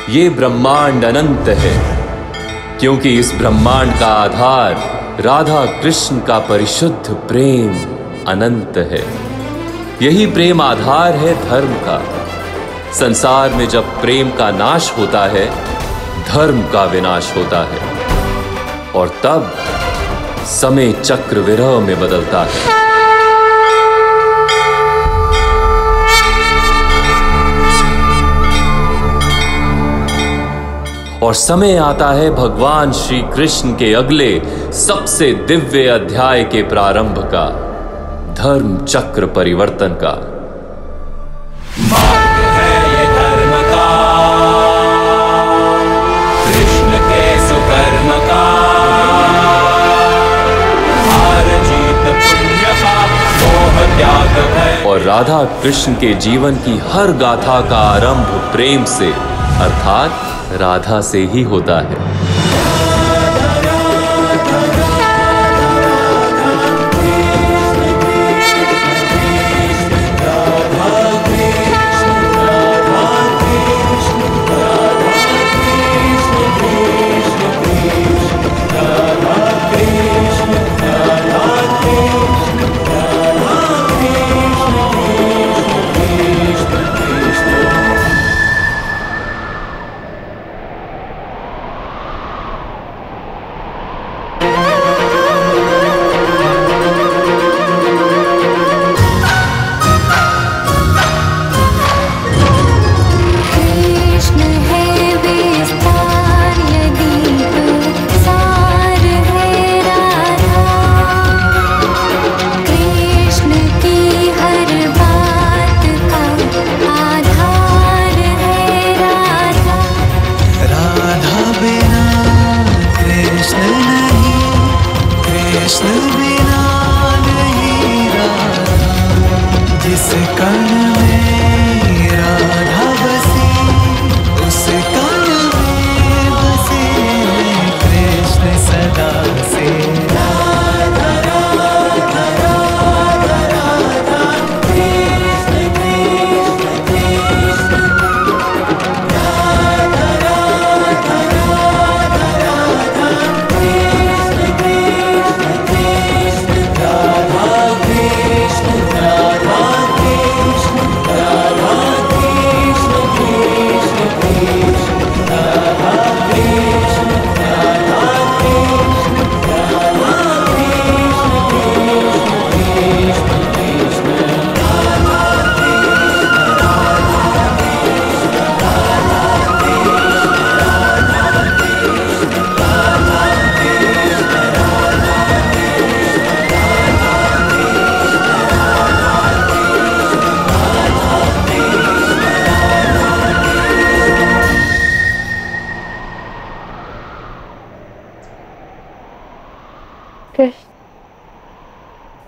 ये ब्रह्मांड अनंत है, क्योंकि इस ब्रह्मांड का आधार राधा कृष्ण का परिशुद्ध प्रेम अनंत है। यही प्रेम आधार है धर्म का। संसार में जब प्रेम का नाश होता है, धर्म का विनाश होता है, और तब समय चक्र विरह में बदलता है। और समय आता है भगवान श्री कृष्ण के अगले सबसे दिव्य अध्याय के प्रारंभ का, धर्म चक्र परिवर्तन का। मार्ग है ये धर्म का, कृष्ण के सुकर्म का, हार जीत पुण्य का, मोह त्याग भय। और राधा कृष्ण के जीवन की हर गाथा का आरंभ प्रेम से, अर्थात राधा से ही होता है।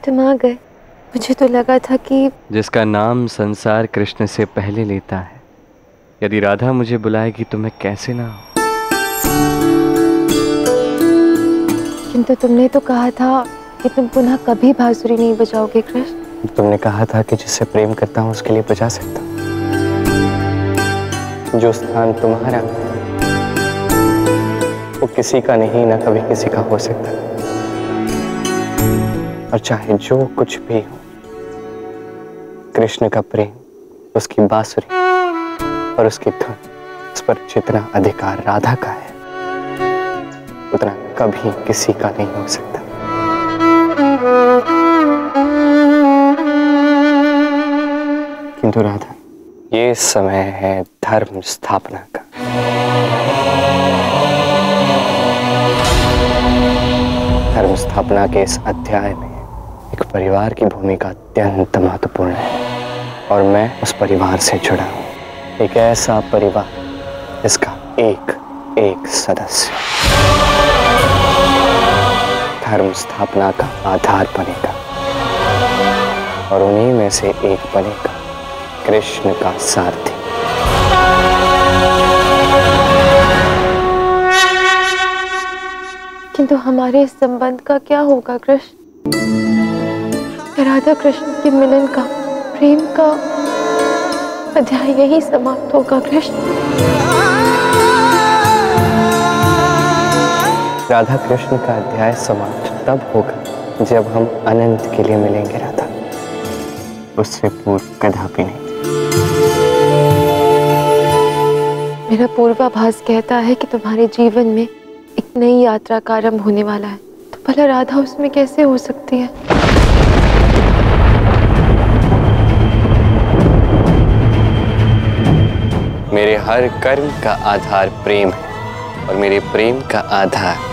तुम आ गए। मुझे तो लगा था कि जिसका नाम संसार कृष्ण से पहले लेता है, यदि राधा मुझे बुलाएगी तो मैं कैसे ना आऊं। किंतु तुमने तो कहा था कि तुम पुनः कभी बांसुरी नहीं बजाओगे कृष्ण। तुमने कहा था कि जिससे प्रेम करता हूं उसके लिए बजा सकता हूं। जो स्थान तुम्हारा वो किसी का नहीं, ना कभी किसी का हो सकता। और चाहे जो कुछ भी हो, कृष्ण का प्रेम, उसकी बांसुरी और उसकी धुन, उस पर जितना अधिकार राधा का है उतना कभी किसी का नहीं हो सकता। किंतु राधा, ये समय है धर्म स्थापना का। धर्म स्थापना के इस अध्याय में एक परिवार की भूमिका अत्यंत महत्वपूर्ण है, और मैं उस परिवार से जुड़ा हूं। एक ऐसा परिवार जिसका एक एक सदस्य धर्म स्थापना का आधार बनेगा, और उन्हीं में से एक बनेगा कृष्ण का सारथी। किंतु हमारे इस संबंध का क्या होगा कृष्ण? राधा कृष्ण के मिलन का, प्रेम का अध्याय यही समाप्त होगा कृष्ण। राधा कृष्ण का अध्याय समाप्त तब होगा जब हम अनंत के लिए मिलेंगे राधा, उससे पूर्व कदापि नहीं। मेरा पूर्वाभास कहता है कि तुम्हारे जीवन में एक नई यात्रा का आरंभ होने वाला है, तो भला राधा उसमें कैसे हो सकती है? मेरे हर कर्म का आधार प्रेम है और मेरे प्रेम का आधार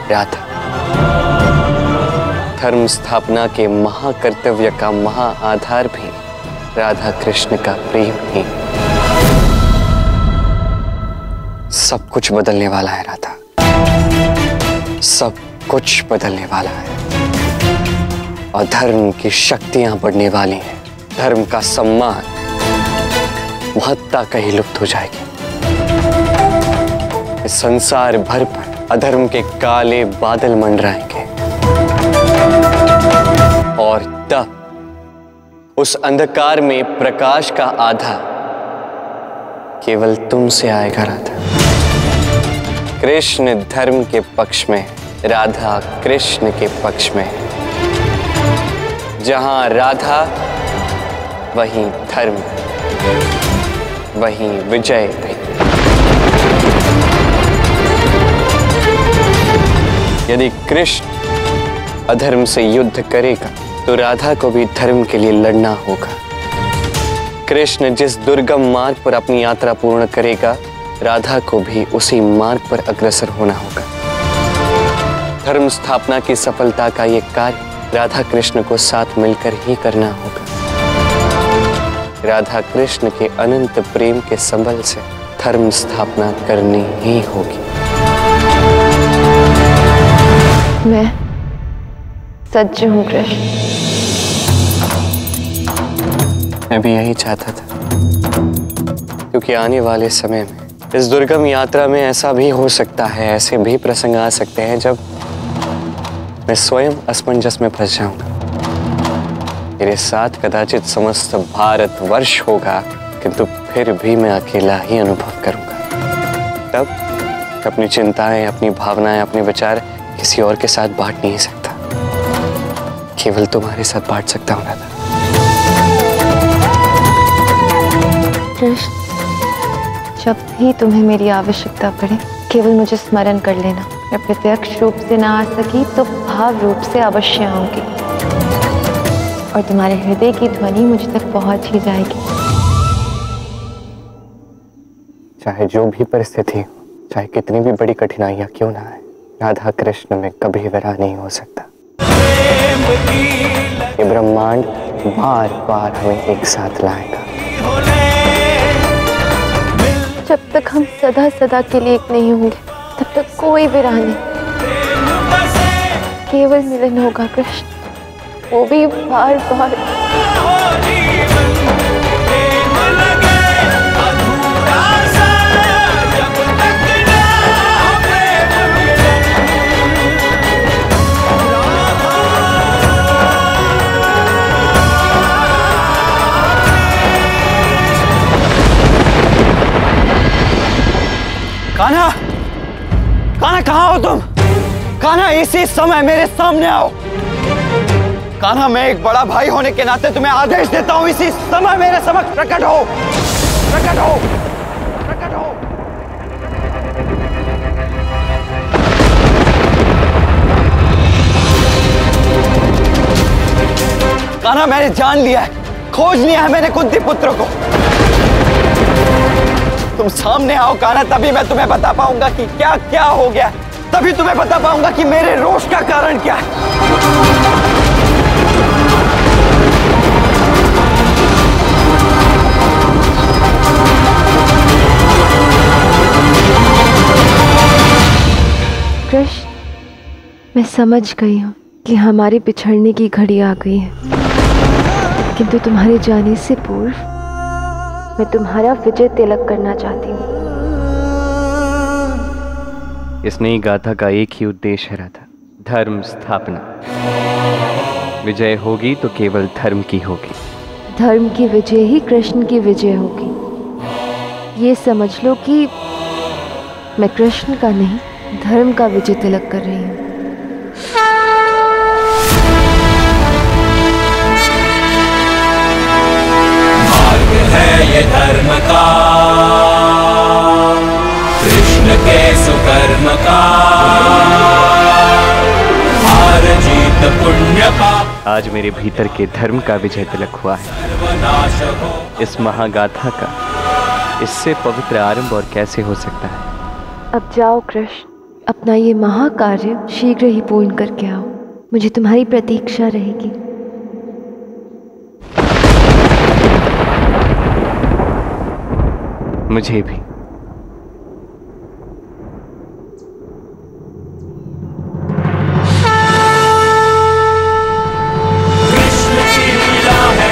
राधा। धर्म स्थापना के महाकर्तव्य का महा आधार भी राधा कृष्ण का प्रेम ही। सब कुछ बदलने वाला है राधा, सब कुछ बदलने वाला है और धर्म की शक्तियां बढ़ने वाली हैं। धर्म का सम्मान, महत्ता कहीं लुप्त हो जाएगी। इस संसार भर पर अधर्म के काले बादल मंडराएंगे और तब उस अंधकार में प्रकाश का आधार केवल तुमसे आएगा राधा। कृष्ण धर्म के पक्ष में, राधा कृष्ण के पक्ष में। जहां राधा वहीं धर्म, वहीं विजय भी। यदि कृष्ण अधर्म से युद्ध करेगा तो राधा को भी धर्म के लिए लड़ना होगा। कृष्ण जिस दुर्गम मार्ग पर अपनी यात्रा पूर्ण करेगा, राधा को भी उसी मार्ग पर अग्रसर होना होगा। धर्म स्थापना की सफलता का ये कार्य राधा कृष्ण को साथ मिलकर ही करना होगा। राधा कृष्ण के अनंत प्रेम के संबल से धर्म स्थापना करनी ही होगी। मैं सच्ची हूँ कृष्ण। मैं भी यही चाहता था, क्योंकि आने वाले समय में इस दुर्गम यात्रा में ऐसा भी हो सकता है, ऐसे भी प्रसंग आ सकते हैं जब मैं स्वयं असमंजस में फंस जाऊंगा। मेरे साथ कदाचित समस्त भारतवर्ष होगा, किंतु फिर भी मैं अकेला ही अनुभव करूंगा। तब अपनी चिंताएं, अपनी भावनाएं, अपने विचार किसी और के साथ बांट नहीं सकता, केवल तुम्हारे साथ बांट सकता हूं राधा। कृष्ण, जब भी तुम्हें मेरी आवश्यकता पड़े केवल मुझे स्मरण कर लेना। मैं प्रत्यक्ष रूप से ना आ सकी तो भाव रूप से अवश्य आऊंगी और तुम्हारे हृदय की ध्वनि मुझ तक पहुंच ही जाएगी। चाहे जो भी परिस्थिति हो, चाहे कितनी भी बड़ी कठिनाइयां क्यों ना आए, राधा कृष्ण में कभी विरह नहीं हो सकता। ये ब्रह्मांड बार बार हमें एक साथ लाएगा। जब तक हम सदा सदा के लिए एक नहीं होंगे, तब तक कोई विरह नहीं, केवल मिलन होगा कृष्ण, वो भी बार बार। कान्हा, कान्हा कहाँ हो तुम? कान्हा इसी समय मेरे सामने आओ। कान्हा, मैं एक बड़ा भाई होने के नाते तुम्हें आदेश देता हूँ, इसी समय मेरे समक्ष प्रकट हो, प्रकट हो, प्रकट हो। कान्हा, मैंने जान लिया है, खोज लिया है मैंने कुंती पुत्र को। तुम सामने आओ कान्हा, तभी मैं तुम्हें बता पाऊंगा कि क्या क्या हो गया, तभी तुम्हें बता पाऊंगा कि मेरे रोष का कारण क्या है। कृष्ण, मैं समझ गई हूँ कि हमारे बिछड़ने की घड़ी आ गई है, किंतु तुम्हारे जाने से पूर्व मैं तुम्हारा विजय तिलक करना चाहती हूँ। इस नई गाथा का एक ही उद्देश्य है राधा, धर्म स्थापना। विजय होगी तो केवल धर्म की होगी। धर्म की विजय ही कृष्ण की विजय होगी। ये समझ लो कि मैं कृष्ण का नहीं धर्म का विजय तिलक कर रही हूँ। मार्ग है ये धर्म का, कृष्ण के सुकर्म का, हार जीत पुण्य पाप। आज मेरे भीतर के धर्म का विजय तिलक हुआ है। सर्वनाश हो इस महागाथा का इससे पवित्र आरंभ और कैसे हो सकता है। अब जाओ कृष्ण, अपना ये महाकार्य शीघ्र ही पूर्ण करके आओ। मुझे तुम्हारी प्रतीक्षा रहेगी। मुझे भी। कृष्ण की लीला है,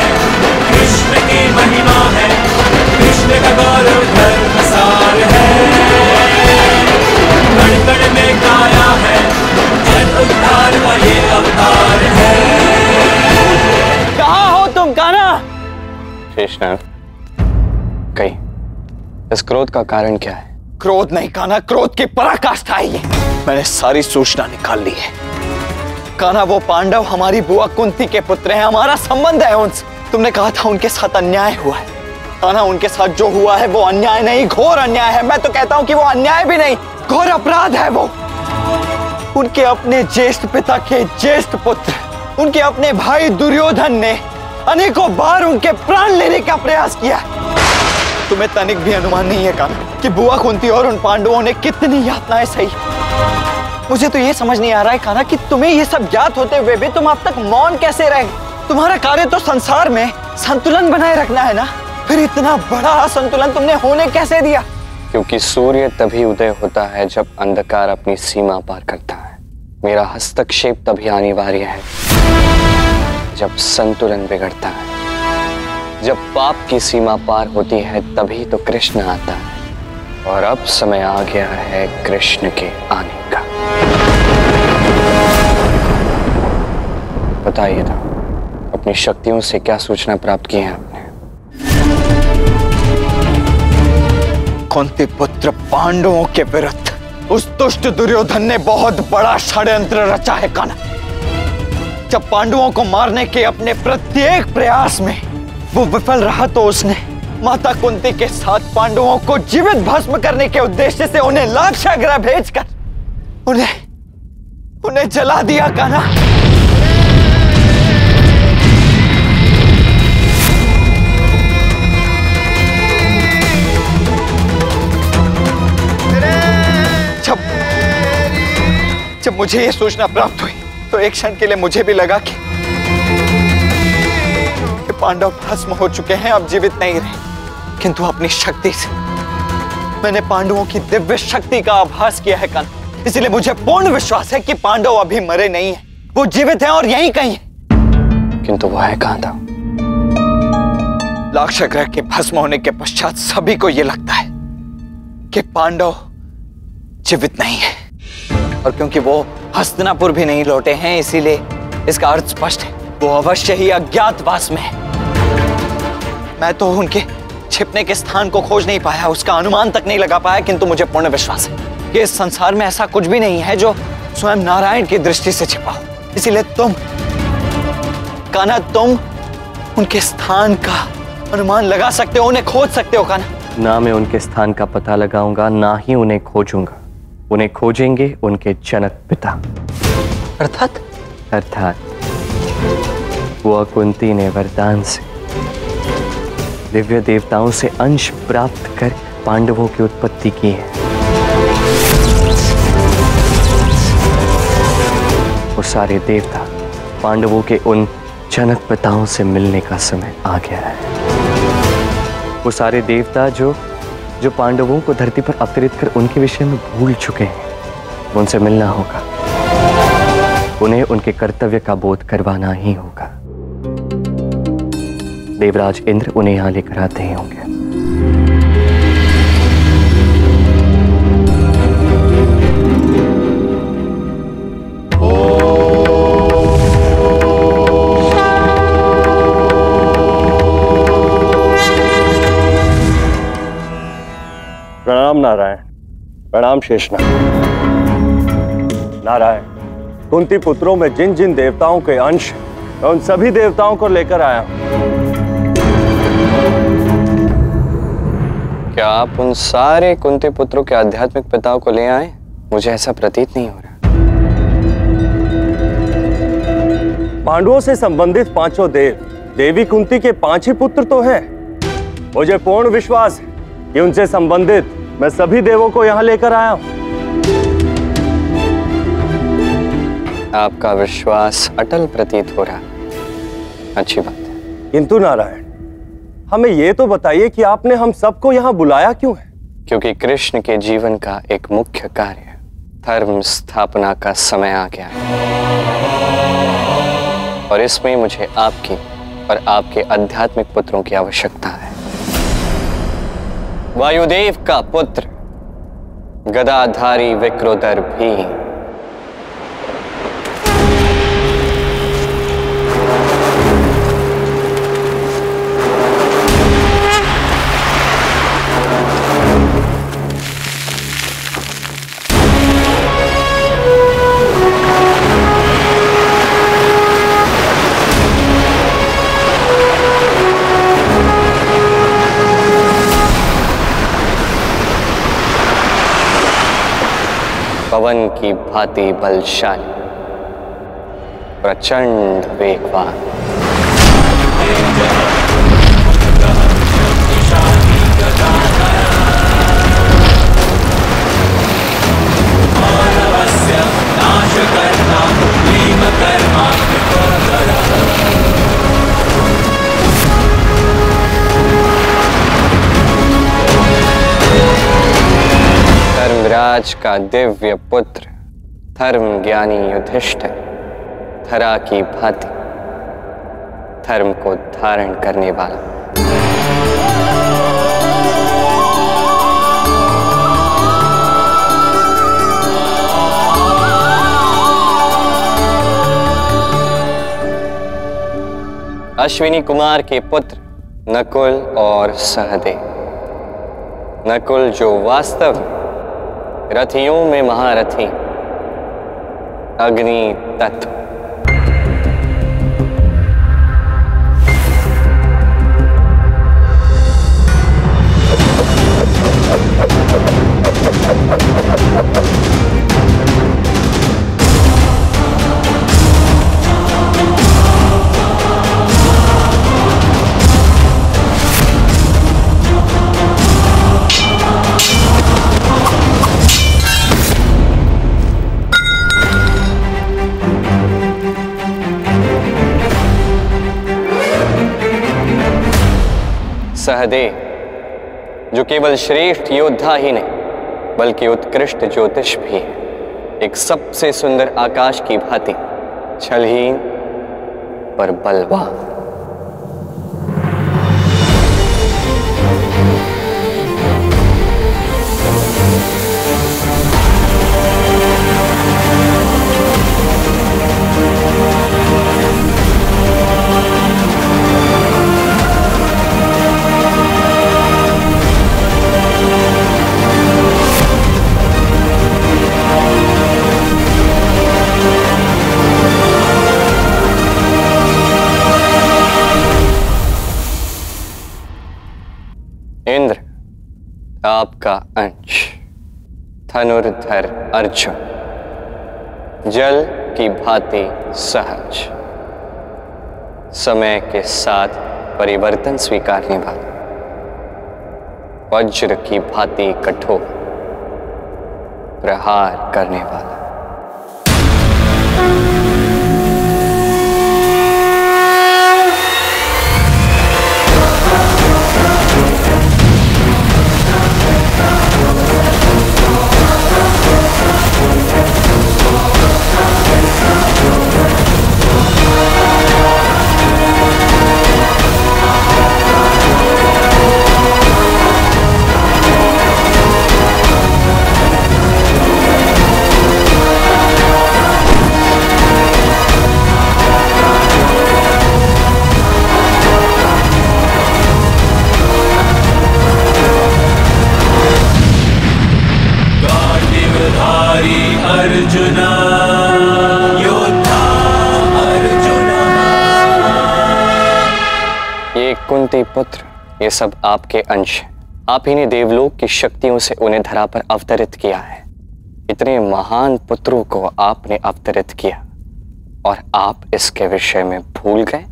कृष्ण की महिमा है, कृष्ण का गौरव धर्म सार है। कण कण में काया है, जन उद्धार का ये अवतार है। कहाँ हो तुम कान्हा? कृष्ण, कहीं इस क्रोध का कारण क्या है? क्रोध नहीं कान्हा, क्रोध की पराकाष्ठा है ये। मैंने सारी सूचना निकाल ली है। कान्हा, वो पांडव हमारी बुआ कुंती के पुत्र हैं, हमारा संबंध है उनसे। तुमने कहा था उनके साथ अन्याय हुआ है। कान्हा, उनके साथ जो हुआ है वो अन्याय नहीं, घोर अन्याय है। मैं तो कहता हूँ कि वो अन्याय भी नहीं, घोर अपराध है वो। उनके अपने ज्येष्ठ पिता के ज्येष्ठ पुत्र, उनके अपने भाई दुर्योधन ने अनेकों बार उनके प्राण लेने का प्रयास किया। तुम्हें तनिक भी अनुमान नहीं है कान्हा कि बुआ कुंती और उन पांडवों ने कितनी यातनाएं सही। मुझे तो ये समझ नहीं आ रहा है कान्हा कि तुम्हें ये सब ज्ञात होते हुए भी तुम अब तक मौन कैसे रहे। तुम्हारा कार्य तो संसार में संतुलन बनाए रखना है ना, फिर इतना बड़ा असंतुलन तुमने होने कैसे दिया? क्योंकि सूर्य तभी उदय होता है जब अंधकार अपनी सीमा पार करता है। मेरा हस्तक्षेप तभी अनिवार्य है जब संतुलन बिगड़ता है। जब पाप की सीमा पार होती है तभी तो कृष्ण आता है, और अब समय आ गया है कृष्ण के आने का। बताइए तो, अपनी शक्तियों से क्या सूचना प्राप्त की है आपने? कुंती पुत्र पांडवों के विरुद्ध उस दुष्ट दुर्योधन ने बहुत बड़ा षड्यंत्र रचा है कान्हा। जब पांडवों को मारने के अपने प्रत्येक प्रयास में वो विफल रहा तो उसने माता कुंती के साथ पांडवों को जीवित भस्म करने के उद्देश्य से उन्हें लाक्षागृह भेजकर उन्हें जला दिया कान्हा। जब मुझे ये सूचना प्राप्त हुई तो एक क्षण के लिए मुझे भी लगा कि पांडव भस्म हो चुके हैं, अब जीवित नहीं रहे। किंतु अपनी शक्ति से मैंने पांडवों की दिव्य शक्ति का आभास किया है कान्हा। इसलिए मुझे पूर्ण विश्वास है कि पांडव अभी मरे नहीं हैं, वो जीवित हैं और यहीं कहीं हैं। किंतु वो है कहां था? लाक्षागृह के भस्म होने के पश्चात सभी को यह लगता है कि पांडव जीवित नहीं है, और क्योंकि वो हस्तिनापुर भी नहीं लौटे हैं इसीलिए इसका अर्थ स्पष्ट है, वो अवश्य ही अज्ञातवास में है। मैं तो उनके छिपने के स्थान को खोज नहीं पाया, उसका अनुमान तक नहीं लगा पाया, किंतु मुझे पूर्ण विश्वास है कि इस संसार में ऐसा कुछ भी नहीं है जो स्वयं नारायण की दृष्टि से छिपा हो। इसीलिए तुम कान्हा, तुम उनके स्थान का अनुमान लगा सकते हो, उन्हें खोज सकते हो कान्हा। ना मैं उनके स्थान का पता लगाऊंगा, ना ही उन्हें खोजूंगा। उन्हें खोजेंगे उनके जनक पिता। अर्थात वो कुंती ने वरदान से दिव्य देवताओं से अंश प्राप्त कर पांडवों की उत्पत्ति की है। वो सारे देवता पांडवों के उन जनक पिताओं से मिलने का समय आ गया है। वो सारे देवता जो पांडवों को धरती पर अवतरित कर उनके विषय में भूल चुके हैं, उनसे मिलना होगा। उन्हें उनके कर्तव्य का बोध करवाना ही होगा। देवराज इंद्र उन्हें यहां लेकर आते ही होंगे। प्रणाम नारायण। प्रणाम शेषनाग। नारायण, कुंती पुत्रों में जिन जिन देवताओं के अंश, मैं उन सभी देवताओं को लेकर आया हूं। क्या आप उन सारे कुंती पुत्रों के आध्यात्मिक पिताओं को ले आए? मुझे ऐसा प्रतीत नहीं हो रहा। पांडवों से संबंधित पांचों देव, देवी कुंती के 5 ही पुत्र तो हैं। मुझे पूर्ण विश्वास है कि उनसे संबंधित मैं सभी देवों को यहां लेकर आया हूं। आपका विश्वास अटल प्रतीत हो रहा, अच्छी बात है। किंतु नारायण, हमें यह तो बताइए कि आपने हम सबको यहां बुलाया क्यों है? क्योंकि कृष्ण के जीवन का एक मुख्य कार्य धर्म स्थापना का समय आ गया है, और इसमें मुझे आपकी और आपके आध्यात्मिक पुत्रों की आवश्यकता है। वायुदेव का पुत्र गदाधारी विक्रोदर भी पवन की भांति बलशाली, प्रचंड वेगवान। धर्मराज का दिव्य पुत्र धर्म ज्ञानी युधिष्ठिर, धरा की भांति धर्म को धारण करने वाला। अश्विनी कुमार के पुत्र नकुल और सहदेव। नकुल जो वास्तव में रथियों में महारथी, अग्नि तत्व। सहदेव जो केवल श्रेष्ठ योद्धा ही नहीं बल्कि उत्कृष्ट ज्योतिष भी है, एक सबसे सुंदर आकाश की भांति छलहीन पर बलवान। इंद्र आपका अंश धनुर्धर अर्जुन, जल की भांति सहज, समय के साथ परिवर्तन स्वीकारने वाला, वज्र की भांति कठोर, प्रहार करने वाला। कुंती पुत्र, ये सब आपके अंश हैं। आप ही ने देवलोक की शक्तियों से उन्हें धरा पर अवतरित किया है। इतने महान पुत्रों को आपने अवतरित किया और आप इसके विषय में भूल गए।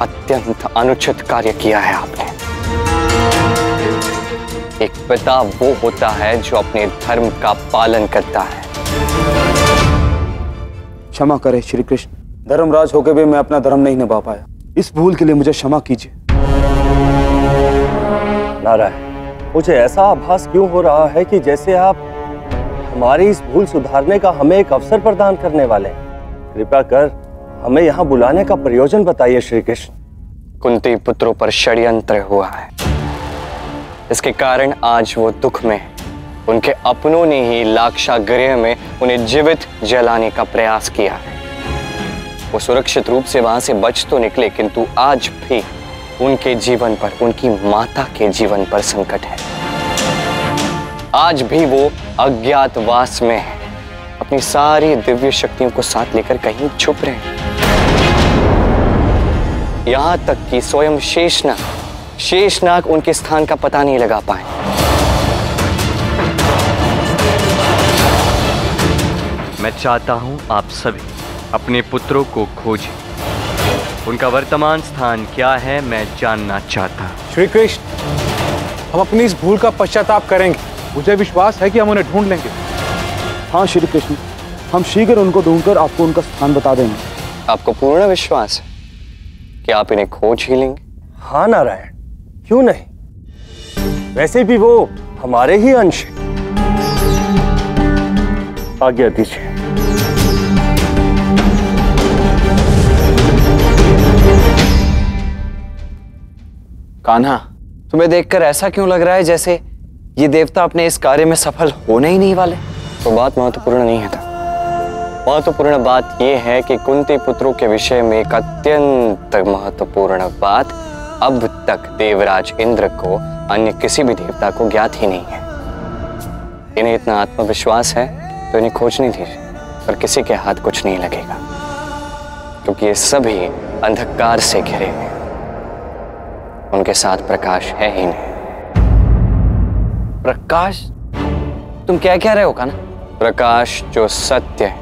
अत्यंत अनुचित कार्य किया है आपने। एक पिता वो होता है जो अपने धर्म का पालन करता है। क्षमा करें श्री कृष्ण, धर्मराज होकर भी मैं अपना धर्म नहीं निभा पाया। इस भूल के लिए मुझे क्षमा कीजिए। नारायण, मुझे ऐसा आभास क्यों हो रहा है कि जैसे आप हमारी इस भूल सुधारने का हमें एक अवसर प्रदान करने वाले हैं। कृपया कर हमें यहाँ बुलाने का प्रयोजन बताइए श्री कृष्ण। कुंती पुत्रों पर षड्यंत्र हुआ है, इसके कारण आज वो दुख में है। उनके अपनों ने ही लाक्षागृह में उन्हें जीवित जलाने का प्रयास किया है। वो सुरक्षित रूप से वहां से बच तो निकले, किंतु आज भी उनके जीवन पर, उनकी माता के जीवन पर संकट है। आज भी वो अज्ञातवास में है, अपनी सारी दिव्य शक्तियों को साथ लेकर कहीं छुप रहे हैं। यहां तक कि स्वयं शेषनाग उनके स्थान का पता नहीं लगा पाए। मैं चाहता हूं आप सभी अपने पुत्रों को खोजें। उनका वर्तमान स्थान क्या है मैं जानना चाहता हूं। श्री कृष्ण, हम अपनी इस भूल का पश्चाताप करेंगे। मुझे विश्वास है कि हम उन्हें ढूंढ लेंगे। हाँ श्री कृष्ण, हम शीघ्र उनको ढूंढकर आपको उनका स्थान बता देंगे। आपको पूर्ण विश्वास है कि आप इन्हें खोज ही लेंगे? हाँ नारायण, क्यों नहीं। वैसे भी वो हमारे ही अंश हैं। आज्ञा दीजिए। कान्हा, तुम्हें देखकर ऐसा क्यों लग रहा है जैसे ये देवता अपने इस कार्य में सफल होने ही नहीं वाले? तो बात महत्वपूर्ण नहीं है था। महत्वपूर्ण बात यह है कि कुंती पुत्रों के विषय में एक अत्यंत महत्वपूर्ण बात अब तक देवराज इंद्र को अन्य किसी भी देवता को ज्ञात ही नहीं है। इन्हें इतना आत्मविश्वास है तो इन्हें खोजने दीजिए, पर किसी के हाथ कुछ नहीं लगेगा, क्योंकि ये सभी अंधकार से घिरे हैं। उनके साथ प्रकाश है ही नहीं। प्रकाश? तुम क्या कह रहे हो कान्हा? प्रकाश जो सत्य है,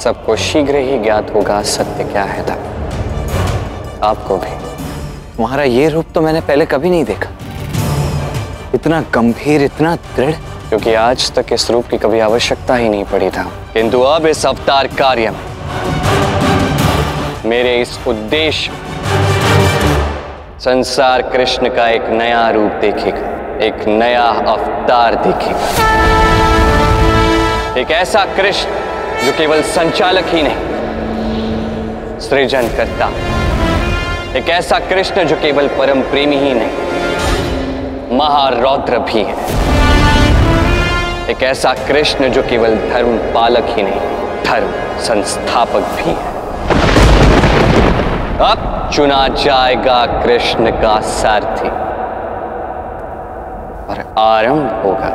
सबको शीघ्र ही ज्ञात होगा सत्य क्या है था। आपको भी। तुम्हारा ये रूप तो मैंने पहले कभी नहीं देखा, इतना गंभीर, इतना दृढ़। क्योंकि आज तक इस रूप की कभी आवश्यकता ही नहीं पड़ी था, किंतु अब इस अवतार कार्य में मेरे इस उद्देश्य संसार कृष्ण का एक नया रूप देखेगा, एक नया अवतार देखेगा। एक ऐसा कृष्ण जो केवल संचालक ही नहीं, सृजन करता। एक ऐसा कृष्ण जो केवल परम प्रेमी ही नहीं, महारौद्र भी है। एक ऐसा कृष्ण जो केवल धर्म पालक ही नहीं, धर्म संस्थापक भी है। अब चुना जाएगा कृष्ण का सारथी और आरंभ होगा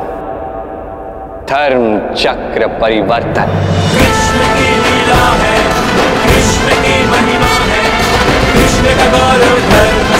धर्म चक्र परिवर्तन। कृष्ण की लीला है, कृष्ण की महिमा है, कृष्ण का गौरव धर्म